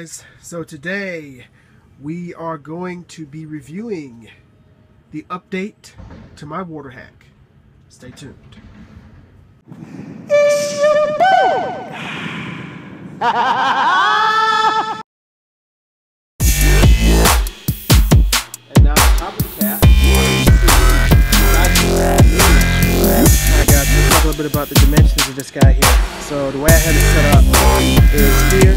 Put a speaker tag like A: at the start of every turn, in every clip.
A: guys, so today we are going to be reviewing the update to my water hack. Stay tuned. It's your boy! And now top of the cap. I got to talk a little bit about the dimensions of this guy here. So the way I have it set up is here.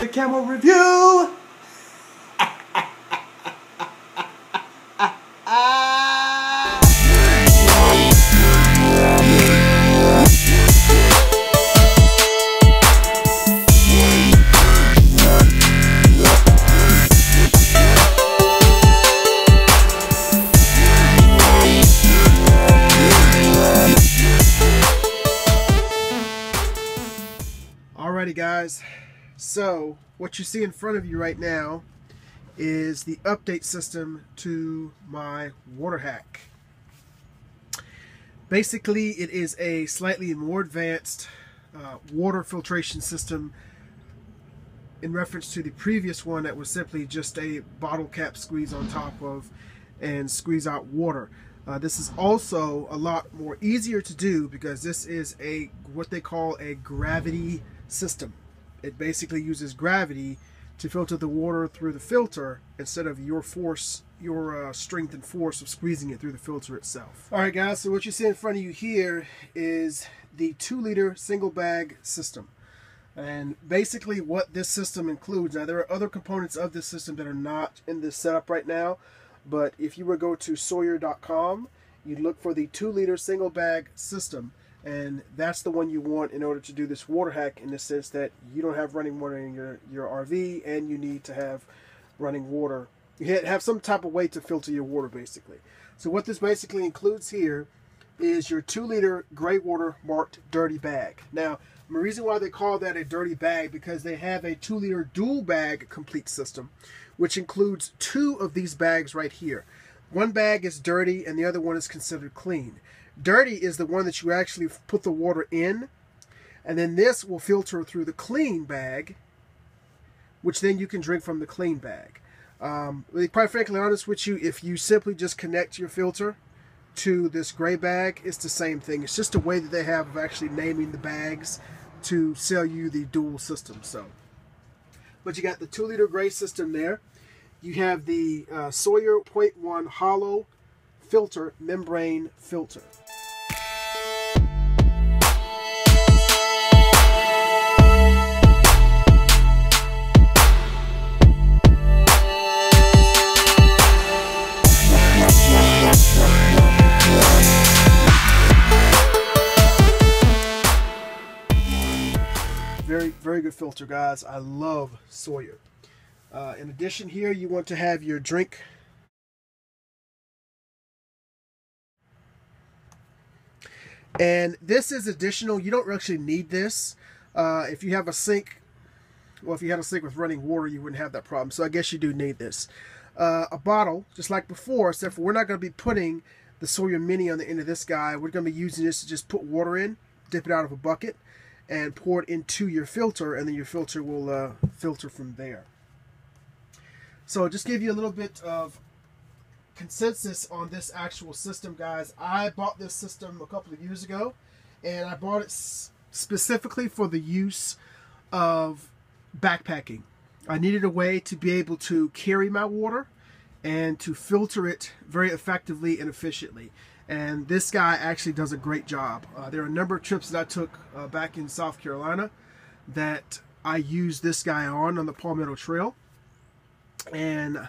A: The CAMO review. Alrighty guys, so what you see in front of you right now is the update system to my water hack. Basically, it is a slightly more advanced water filtration system in reference to the previous one that was simply just a bottle cap squeeze on top of and squeeze out water. This is also a lot more easier to do because this is a what they call a gravity system. It basically uses gravity to filter the water through the filter instead of your force, your strength and force of squeezing it through the filter itself. Alright guys, so what you see in front of you here is the 2-liter single bag system. And basically what this system includes, now there are other components of this system that are not in this setup right now, but if you were to go to Sawyer.com, you'd look for the 2-liter single bag system. And that's the one you want in order to do this water hack, in the sense that you don't have running water in your RV and you need to have running water. You have some type of way to filter your water basically. So what this basically includes here is your 2-liter gray water marked dirty bag. Now the reason why they call that a dirty bag, because they have a 2-liter dual bag complete system, which includes 2 of these bags right here. One bag is dirty and the other one is considered clean. Dirty is the one that you actually put the water in, and then this will filter through the clean bag, which then you can drink from the clean bag. Quite frankly, honest with you, if you simply just connect your filter to this gray bag, it's the same thing. It's just a way that they have of actually naming the bags to sell you the dual system. But you got the 2-liter gray system there. You have the Sawyer 0.1 hollow filter membrane filter. Very good filter, guys. I love Sawyer. In addition, here you want to have your drink. And this is additional. You don't actually need this. If you have a sink, well, if you had a sink with running water, you wouldn't have that problem. So I guess you do need this. A bottle, just like before, except for we're not going to be putting the Sawyer Mini on the end of this guy. We're going to be using this to just put water in, dip it out of a bucket, and pour it into your filter, and then your filter will filter from there. So just give you a little bit of consensus on this actual system, guys. I bought this system a couple of years ago, and I bought it specifically for the use of backpacking. I needed a way to be able to carry my water and to filter it very effectively and efficiently. And this guy actually does a great job. There are a number of trips that I took back in South Carolina that I used this guy on the Palmetto Trail. And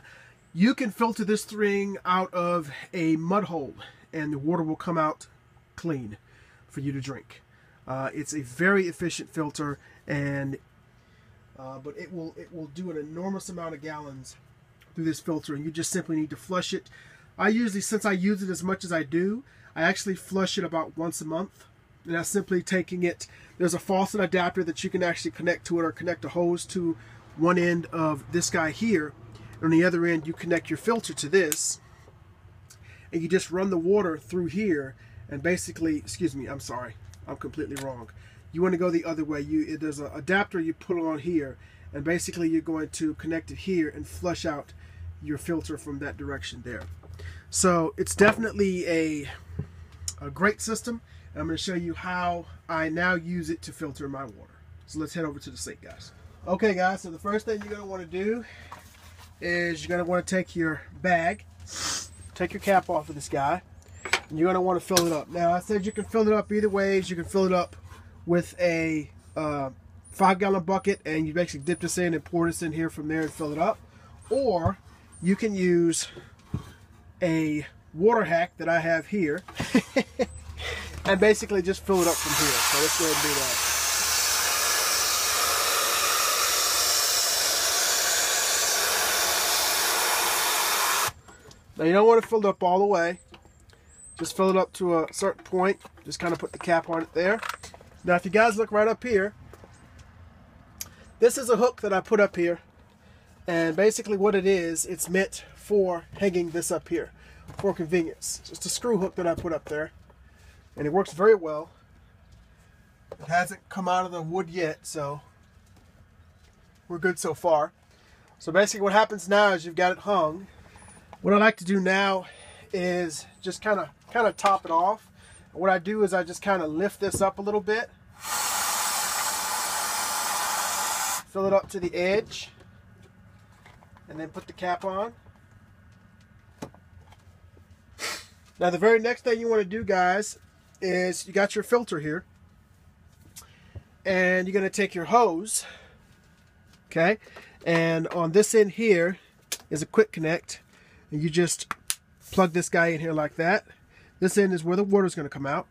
A: you can filter this thing out of a mud hole and the water will come out clean for you to drink. It's a very efficient filter, and but it will do an enormous amount of gallons through this filter, and you just simply need to flush it. I usually, since I use it as much as I do, I actually flush it about once a month. And that's simply taking it, there's a faucet adapter that you can actually connect to it, or connect a hose to one end of this guy here. On the other end, you connect your filter to this, and you just run the water through here, and basically, excuse me, I'm sorry, I'm completely wrong. You want to go the other way. There's an adapter you put on here, and basically you're going to connect it here and flush out your filter from that direction there. So it's definitely a great system, and I'm going to show you how I now use it to filter my water. So let's head over to the sink, guys. Okay guys, so the first thing you're going to want to do is you're going to want to take your bag, take your cap off of this guy, and you're going to want to fill it up. Now I said you can fill it up either ways. You can fill it up with a 5-gallon bucket, and you basically dip this in and pour this in here from there and fill it up. Or you can use a water hack that I have here and basically just fill it up from here. So let's go ahead and do that. Now you don't want to fill it up all the way. Just fill it up to a certain point. Just kind of put the cap on it there. Now if you guys look right up here, this is a hook that I put up here. And basically what it is, it's meant for hanging this up here for convenience. It's just a screw hook that I put up there. And it works very well. It hasn't come out of the wood yet, so we're good so far. So basically what happens now is you've got it hung. What I like to do now is just kind of top it off. And what I do is I just kind of lift this up a little bit, fill it up to the edge, and then put the cap on. Now the very next thing you want to do, guys, is you got your filter here, and you're going to take your hose, okay, and on this end here is a quick connect. And you just plug this guy in here like that. This end is where the water is going to come out.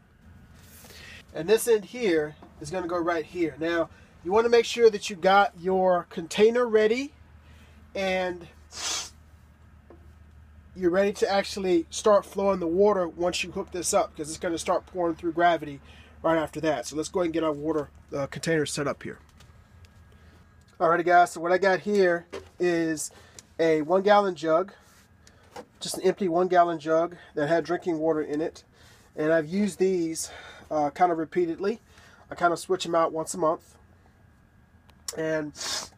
A: And this end here is going to go right here. Now, you want to make sure that you got your container ready and you're ready to actually start flowing the water once you hook this up, because it's going to start pouring through gravity right after that. So let's go ahead and get our water container set up here. Alrighty guys, so what I got here is a 1-gallon jug. Just an empty 1-gallon jug that had drinking water in it, and I've used these kind of repeatedly. I kind of switch them out once a month. And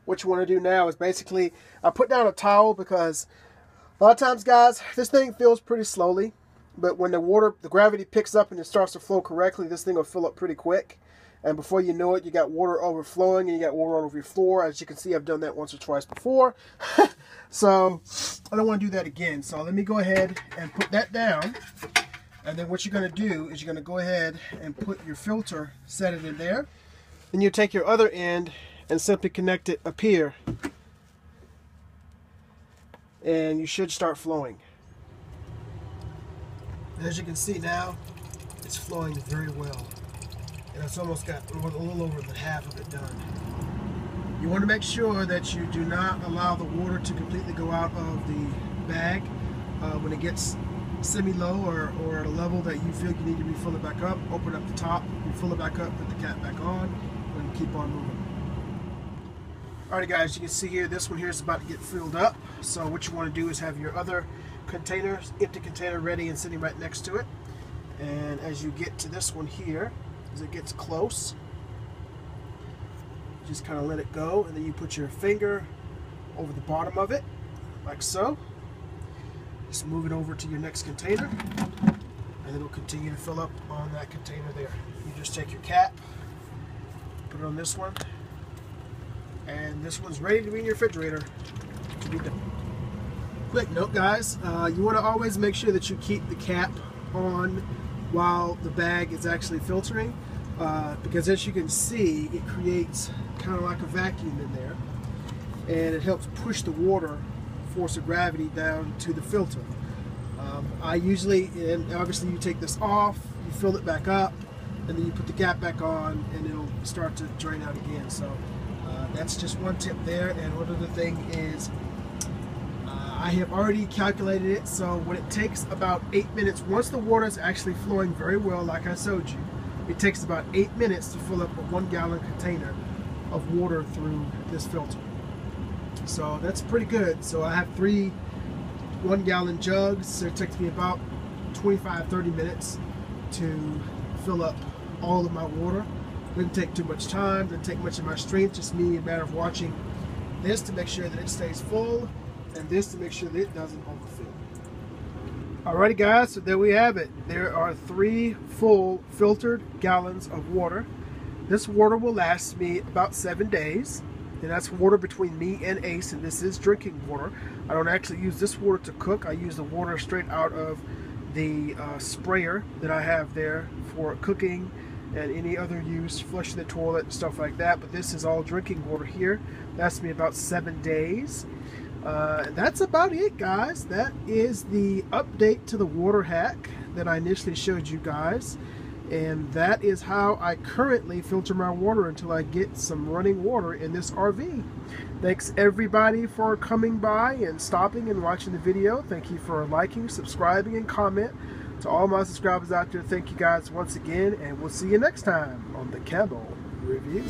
A: what you want to do now is basically I put down a towel, because a lot of times, guys, this thing fills pretty slowly, but when the gravity picks up and it starts to flow correctly, this thing will fill up pretty quick. And before you know it, you got water overflowing and you got water all over your floor. As you can see, I've done that once or twice before. So I don't want to do that again. So let me go ahead and put that down. And then what you're going to do is you're going to go ahead and put your filter, set it in there. Then you take your other end and simply connect it up here. And you should start flowing. As you can see now, it's flowing very well. And it's almost got a little over the half of it done. You want to make sure that you do not allow the water to completely go out of the bag. When it gets semi-low or at a level that you feel you need to refill it back up, open up the top, refill it back up, put the cap back on, and keep on moving. Alright guys, you can see here, this one here is about to get filled up. So what you want to do is have your other container, empty container, ready and sitting right next to it. And as you get to this one here, as it gets close, just kind of let it go, and then you put your finger over the bottom of it like so. Just move it over to your next container, and it'll continue to fill up on that container there. You just take your cap, put it on this one, and this one's ready to be in your refrigerator to be done. Quick note, guys, you want to always make sure that you keep the cap on while the bag is actually filtering, because as you can see, it creates kind of like a vacuum in there, and it helps push the water, force of gravity down to the filter. I usually, and obviously you take this off, you fill it back up, and then you put the cap back on, and it'll start to drain out again. So that's just one tip there. And one other thing is, I have already calculated it, so when it takes about 8 minutes, once the water is actually flowing very well, like I showed you, it takes about 8 minutes to fill up a 1-gallon container of water through this filter. So that's pretty good. So I have 3 1-gallon jugs, so it takes me about 25-30 minutes to fill up all of my water. Didn't take too much time, didn't take much of my strength, just me a matter of watching this to make sure that it stays full and this to make sure that it doesn't overfill. Alrighty guys, so there we have it. There are 3 full filtered gallons of water. This water will last me about 7 days. And that's water between me and Ace, and this is drinking water. I don't actually use this water to cook. I use the water straight out of the sprayer that I have there for cooking and any other use, flushing the toilet and stuff like that. But this is all drinking water here. Lasts me about 7 days. That's about it, guys. That is the update to the water hack that I initially showed you guys. And that is how I currently filter my water until I get some running water in this RV. Thanks everybody for coming by and stopping and watching the video. Thank you for liking, subscribing, and comment. To all my subscribers out there, thank you guys once again, and we'll see you next time on the CAMO Review.